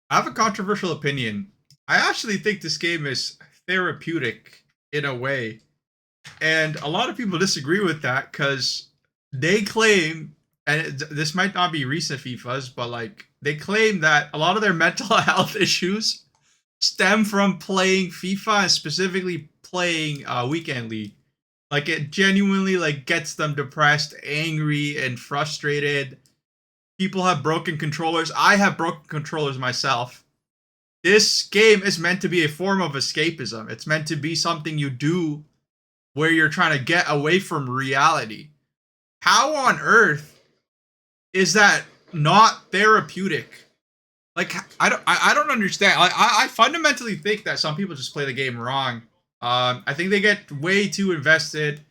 I have a controversial opinion. I actually think this game is therapeutic in a way. And a lot of people disagree with that because they claim, and this might not be recent FIFAs, but like they claim that a lot of their mental health issues stem from playing FIFA and specifically playing Weekend League. Like it genuinely like gets them depressed, angry, and frustrated. People have broken controllers. I have broken controllers myself. This game is meant to be a form of escapism. It's meant to be something you do where you're trying to get away from reality. How on earth is that not therapeutic? Like I don't understand. I fundamentally think that some people just play the game wrong. I think they get way too invested.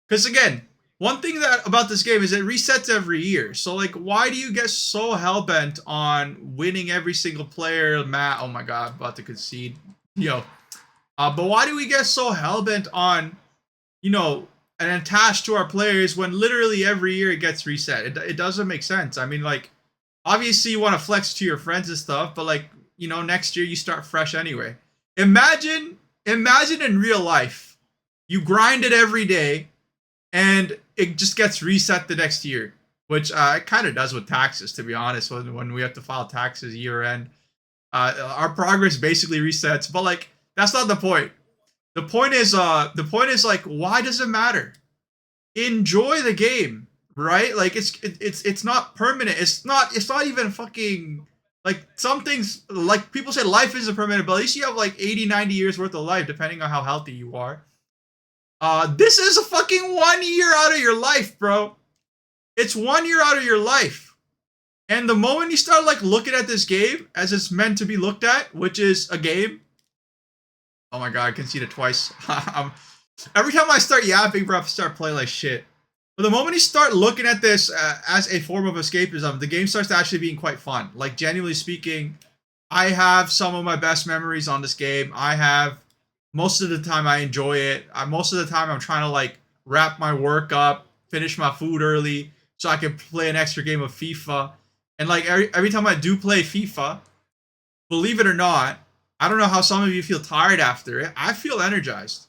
Because again, one thing that about this game is it resets every year. So like, why do you get so hell bent on winning every single player? Matt, oh my god, about to concede. Yo, but why do we get so hell bent on and attached to our players when literally every year it gets reset? It doesn't make sense. I mean, like, obviously you want to flex to your friends and stuff, but like, next year you start fresh anyway. Imagine in real life, you grind it every day, and it just gets reset the next year, which it kind of does with taxes, to be honest. When we have to file taxes year end, our progress basically resets. But like, that's not the point. The point is like, why does it matter? Enjoy the game, right? Like it's not permanent. It's not even fucking like some things, like people say life isn't permanent, but at least you have like 80, 90 years worth of life, depending on how healthy you are. This is a fucking 1 year out of your life, bro. It's 1 year out of your life. And the moment you start like looking at this game as it's meant to be looked at, which is a game. Oh my god, I conceded twice. Every time I start yapping, bro, I start playing like shit. But the moment you start looking at this as a form of escapism, the game starts to actually being quite fun. Like, genuinely speaking, I have some of my best memories on this game. I have most of the time I enjoy it. Most of the time I'm trying to like wrap my work up, finish my food early, so I can play an extra game of FIFA. And like every time I do play FIFA, believe it or not, I don't know how some of you feel tired after it. I feel energized.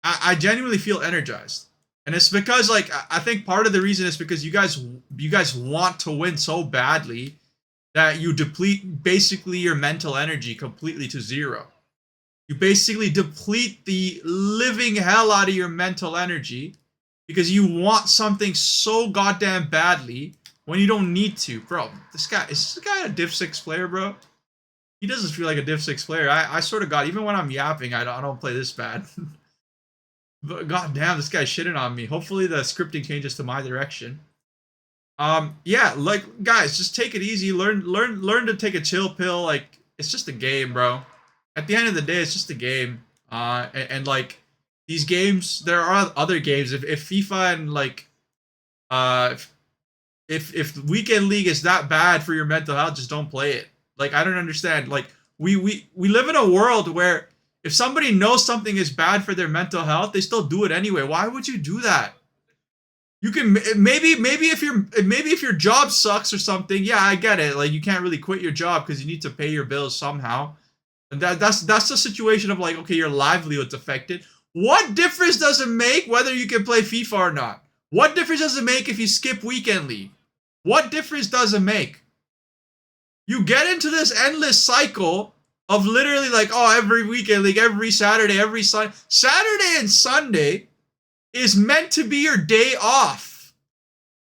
I genuinely feel energized. And it's because like I think part of the reason is because you guys want to win so badly that you deplete basically your mental energy completely to zero. You basically deplete the living hell out of your mental energy because you want something so goddamn badly when you don't need to. Bro, is this guy a Div 6 player, bro? He doesn't feel like a Div 6 player. I sort of got, even when I'm yapping, I don't play this bad. But goddamn, this guy's shitting on me. Hopefully the scripting changes to my direction. Yeah, like guys, just take it easy. Learn to take a chill pill. Like, it's just a game, bro. At the end of the day, it's just a game. And like these games, there are other games. If FIFA and like uh if weekend league is that bad for your mental health, just don't play it. Like, I don't understand. Like, we live in a world where if somebody knows something is bad for their mental health, they still do it anyway. Why would you do that? You can maybe if your job sucks or something. Yeah, I get it. Like, you can't really quit your job because you need to pay your bills somehow. And that's the situation of like, okay, your livelihood's affected. What difference does it make whether you can play FIFA or not? What difference does it make if you skip weekend league? What difference does it make? You get into this endless cycle of literally like, oh, every weekend league, every Saturday, every Sunday. Saturday and Sunday is meant to be your day off.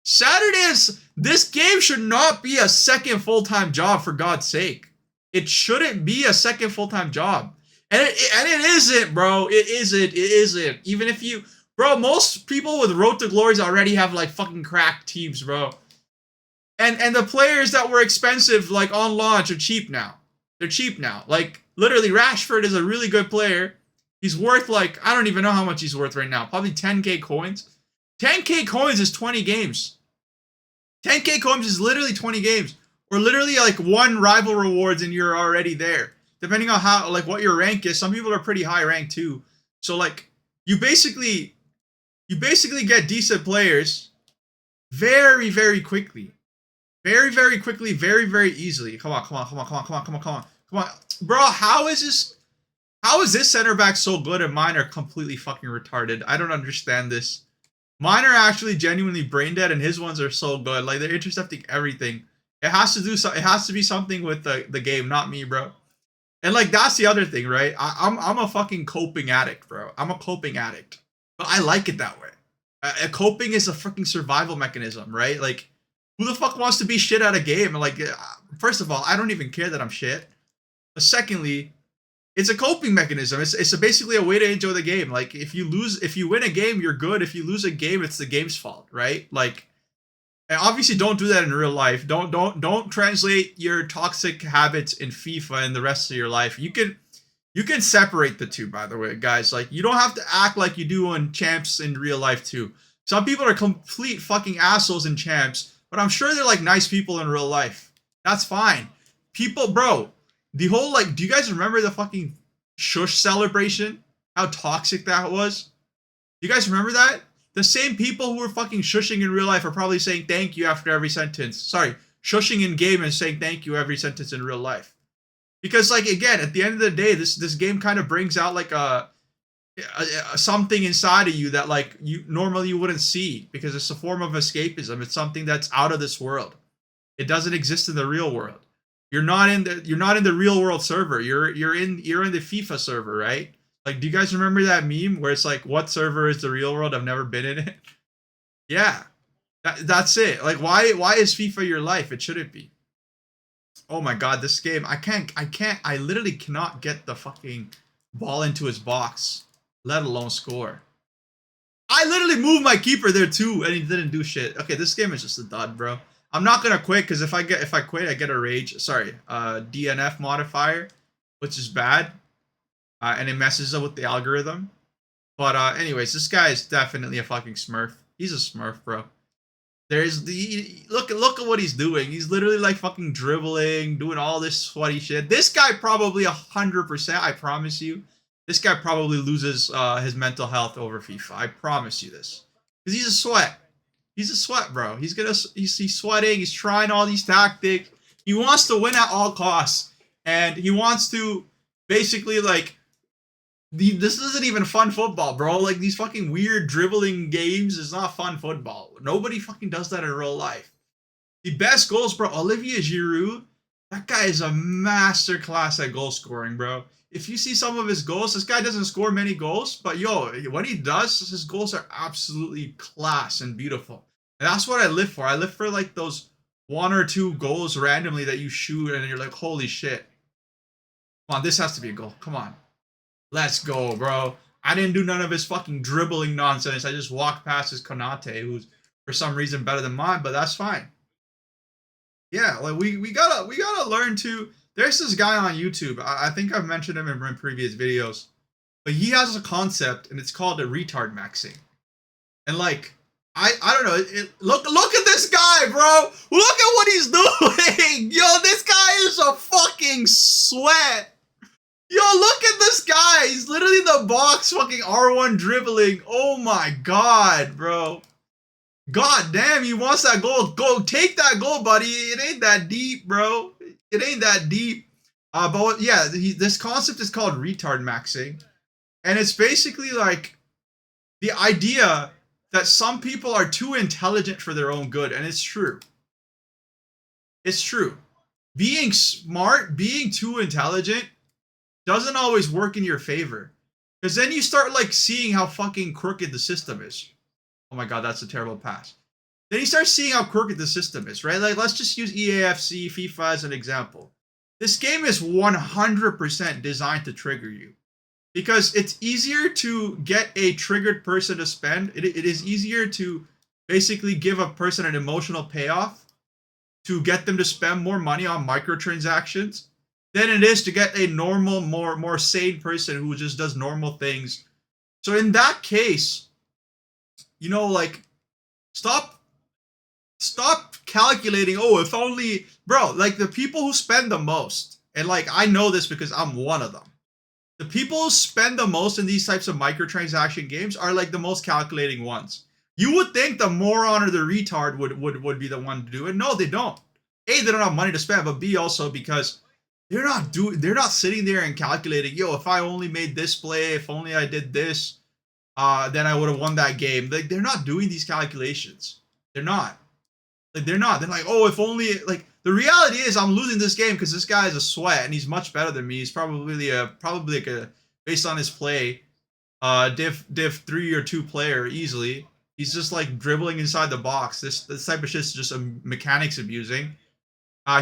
This game should not be a second full-time job, for God's sake. It shouldn't be a second full-time job. And it isn't, bro. It isn't. Even if you, bro, most people with Road to Glories already have like fucking cracked teams, bro. And the players that were expensive like on launch are cheap now. They're cheap now. Like, literally, Rashford is a really good player. He's worth like, I don't even know how much he's worth right now. Probably 10k coins. 10k coins is 20 games. 10k coins is literally 20 games. Or literally like one rival rewards and you're already there. Depending on how, like, what your rank is. Some people are pretty high rank too. So like, you basically get decent players very, very quickly. Very, very quickly, very, very easily. Come on, come on, come on, come on, come on, come on, come on, come on, bro. How is this? How is this center back so good and mine are completely fucking retarded? I don't understand this. Mine are actually genuinely brain dead, and his ones are so good. Like they're intercepting everything. It has to do so. It has to be something with the game, not me, bro. And like that's the other thing, right? I'm a fucking coping addict, bro. I'm a coping addict, but I like it that way. Coping is a freaking survival mechanism, right? Like, who the fuck wants to be shit at a game? Like, first of all, I don't even care that I'm shit. But secondly, it's a coping mechanism. It's basically a way to enjoy the game. Like, if you win a game, you're good. If you lose a game, it's the game's fault, right? Like, and obviously don't do that in real life. Don't translate your toxic habits in FIFA and the rest of your life. You can separate the two, by the way, guys. Like, you don't have to act like you do on champs in real life too. Some people are complete fucking assholes in champs, but I'm sure they're like nice people in real life. That's fine. People, bro, the whole like, do you guys remember the fucking shush celebration? How toxic that was? Do you guys remember that? The same people who were fucking shushing in real life are probably saying thank you after every sentence. Sorry, shushing in game and saying thank you every sentence in real life. Because like again, at the end of the day, this game kind of brings out like a something inside of you that like you normally you wouldn't see because it's a form of escapism. It's something that's out of this world. It doesn't exist in the real world. You're not in the real world server. You're in the FIFA server, right? Like, do you guys remember that meme where it's like, what server is the real world? I've never been in it. Yeah, that's it. Like, why is FIFA your life? It shouldn't be. Oh my god, this game, I literally cannot get the fucking ball into his box, let alone score. I literally moved my keeper there too, and he didn't do shit. Okay, this game is just a dud, bro. I'm not gonna quit because if I quit, I get a rage. Sorry, DNF modifier, which is bad. And it messes up with the algorithm. But anyways, this guy is definitely a fucking smurf. He's a smurf, bro. There's the look at what he's doing. He's literally like fucking dribbling, doing all this sweaty shit. This guy probably 100%, I promise you, this guy probably loses his mental health over FIFA. I promise you this. Because he's a sweat. He's a sweat, bro. He's sweating, he's trying all these tactics. He wants to win at all costs. And he wants to basically like this isn't even fun football, bro. Like these fucking weird dribbling games is not fun football. Nobody fucking does that in real life. The best goals, bro. Olivier Giroud, that guy is a master class at goal scoring, bro. If you see some of his goals, this guy doesn't score many goals, but yo, when he does, his goals are absolutely class and beautiful. And that's what I live for. I live for like those 1 or 2 goals randomly that you shoot and you're like, holy shit. Come on, this has to be a goal. Come on. Let's go, bro. I didn't do none of his fucking dribbling nonsense. I just walked past his Konate, who's for some reason better than mine, but that's fine. Yeah, like we gotta learn to. There's this guy on YouTube. I think I've mentioned him in previous videos, but he has a concept, and it's called a retard maxing. And like, I don't know. Look at this guy, bro. Look at what he's doing. Yo, this guy is a fucking sweat. Yo, look at this guy. He's literally in the box fucking R1 dribbling. Oh my god, bro. God damn, he wants that goal. Go take that goal, buddy. It ain't that deep, bro. It ain't that deep. But yeah, this concept is called retard maxing. And it's basically like the idea that some people are too intelligent for their own good. And it's true. It's true. Being smart, being too intelligent doesn't always work in your favor. Because then you start like seeing how fucking crooked the system is. Oh my god, that's a terrible pass. Then you start seeing how crooked the system is, right? Like, let's just use EAFC, FIFA as an example. This game is 100% designed to trigger you. Because it's easier to get a triggered person to spend. It is easier to basically give a person an emotional payoff to get them to spend more money on microtransactions than it is to get a normal, more sane person who just does normal things. So in that case, you know, like, stop calculating, oh, if only, bro, like the people who spend the most, and like I know this because I'm one of them. The people who spend the most in these types of microtransaction games are like the most calculating ones. You would think the moron or the retard would be the one to do it. No, they don't. A, they don't have money to spend, but B, also because they're not sitting there and calculating, yo, if I only made this play, if only I did this, then I would have won that game. Like, they're not doing these calculations. They're not. Like, they're not. They're like, oh, if only, like, the reality is I'm losing this game because this guy is a sweat and he's much better than me. He's probably like a, based on his play, div 3 or 2 player easily. He's just like dribbling inside the box. This type of shit's just a mechanics abusing.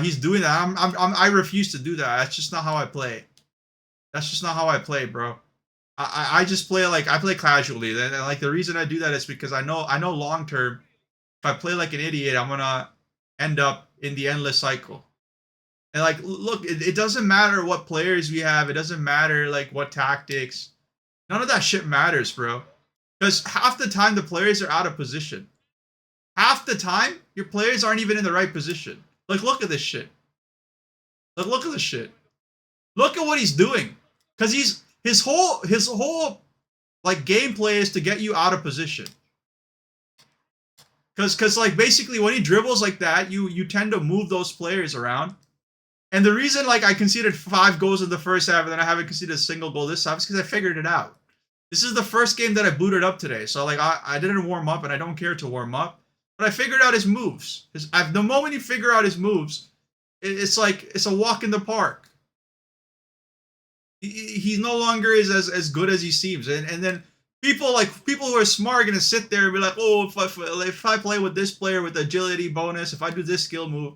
He's doing that. I refuse to do that. That's just not how I play. That's just not how I play, bro. I just play like I play casually. And like the reason I do that is because I know long term, if I play like an idiot, I'm gonna end up in the endless cycle. And like, look, it doesn't matter what players we have. It doesn't matter like what tactics. None of that shit matters, bro. Because half the time the players are out of position. Half the time your players aren't even in the right position. Like, look at this shit. Like, look at this shit. Look at what he's doing. Because his whole like gameplay is to get you out of position. Because like basically when he dribbles like that, you tend to move those players around. And the reason like I conceded 5 goals in the first half and then I haven't conceded a single goal this half is because I figured it out. This is the first game that I booted up today. So like I didn't warm up and I don't care to warm up. But I figured out his moves. The moment you figure out his moves, it's like it's a walk in the park. He no longer is as good as he seems. And then people who are smart are gonna sit there and be like, oh, if I play with this player with agility bonus, if I do this skill move.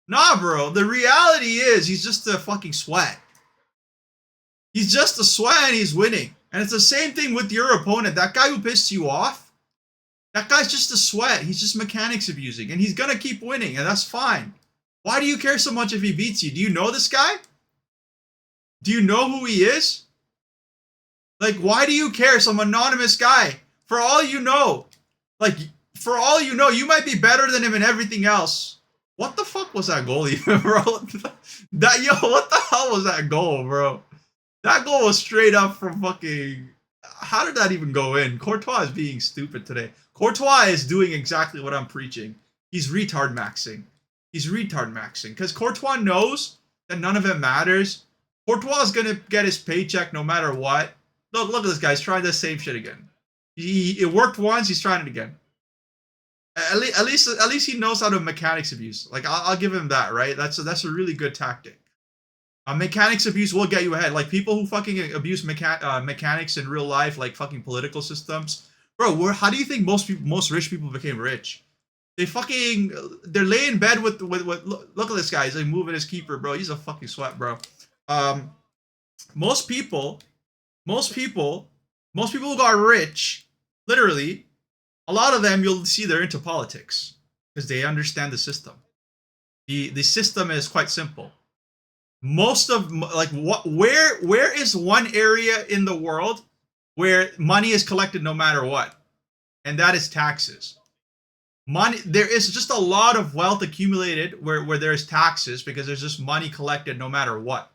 Nah, bro. The reality is he's just a fucking sweat. He's just a sweat and he's winning. And it's the same thing with your opponent. That guy who pissed you off, that guy's just a sweat. He's just mechanics abusing. And he's going to keep winning. And that's fine. Why do you care so much if he beats you? Do you know this guy? Do you know who he is? Like, why do you care? Some anonymous guy. For all you know. Like, for all you know, you might be better than him in everything else. What the fuck was that goal even, bro? What the hell was that goal, bro? That goal was straight up from fucking... How did that even go in? Courtois is being stupid today. Courtois is doing exactly what I'm preaching. He's retard maxing. He's retard maxing. Because Courtois knows that none of it matters. Courtois is going to get his paycheck no matter what. Look at this guy. He's trying the same shit again. It worked once. He's trying it again. At least he knows how to mechanics abuse. Like, I'll give him that, right? That's a really good tactic. Mechanics abuse will get you ahead. Like, people who fucking abuse mechanics in real life, like fucking political systems. Bro, how do you think most rich people became rich? They're laying in bed with look at this guy. He's like moving his keeper, bro. He's a fucking sweat, bro. Most people who got rich, literally, a lot of them you'll see they're into politics because they understand the system. The system is quite simple. Most of like where is one area in the world where money is collected no matter what, and that is taxes. Money, there is just a lot of wealth accumulated where there's taxes because there's just money collected no matter what.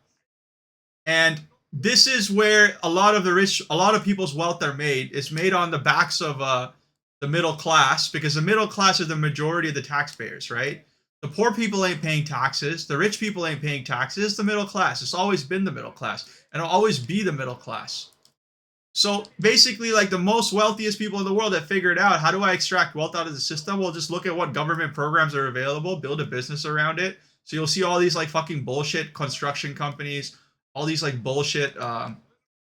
And this is where a lot of people's wealth are made. It's made on the backs of the middle class, because the middle class are the majority of the taxpayers, right? The poor people ain't paying taxes. The rich people ain't paying taxes. It's the middle class. It's always been the middle class, and it'll always be the middle class. So basically, like the most wealthiest people in the world have figured out, how do I extract wealth out of the system? Well, just look at what government programs are available, build a business around it. So you'll see all these like fucking bullshit construction companies, all these like bullshit,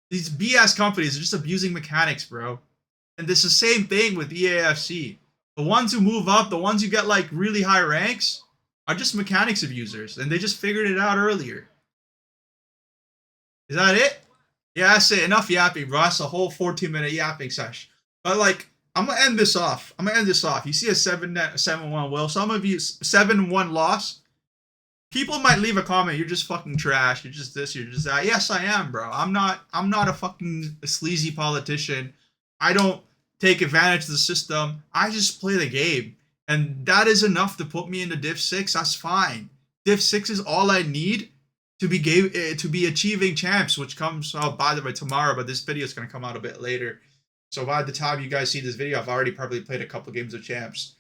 these BS companies are just abusing mechanics, bro. And this is the same thing with EAFC. The ones who move up, the ones who get like really high ranks, are just mechanics abusers, and they just figured it out earlier. Is that it? Yeah, that's it. Enough yapping, bro. That's a whole 14-minute yapping session. But like, I'm gonna end this off. You see a 7-1 will. Some of you 7-1 loss. People might leave a comment. You're just fucking trash. You're just this. You're just that. Yes, I am, bro. I'm not a fucking sleazy politician. I don't take advantage of the system. I just play the game. And that is enough to put me into Div 6. That's fine. Div 6 is all I need to be achieving champs, which comes out, by the way, tomorrow, but this video is going to come out a bit later. So by the time you guys see this video, I've already probably played a couple games of champs.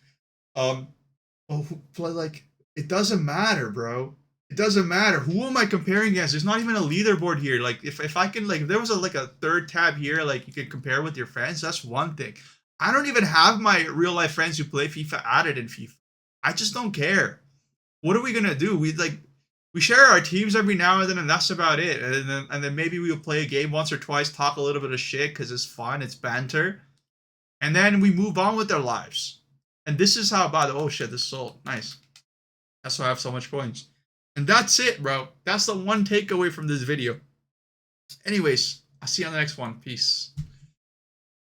Like It doesn't matter, bro. It doesn't matter. Who am I comparing against? There's not even a leaderboard here. Like if I can like if there was a third tab here, like you could compare with your friends, that's one thing. I don't even have my real life friends who play FIFA added in FIFA. I just don't care. What are we gonna do? We share our teams every now and then, and that's about it. And then maybe we'll play a game once or twice, talk a little bit of shit because it's fun, it's banter, and then we move on with our lives. And this is how about oh shit, this sold nice. That's why I have so much coins. And that's it, bro. That's the one takeaway from this video. Anyways, I'll see you on the next one. Peace.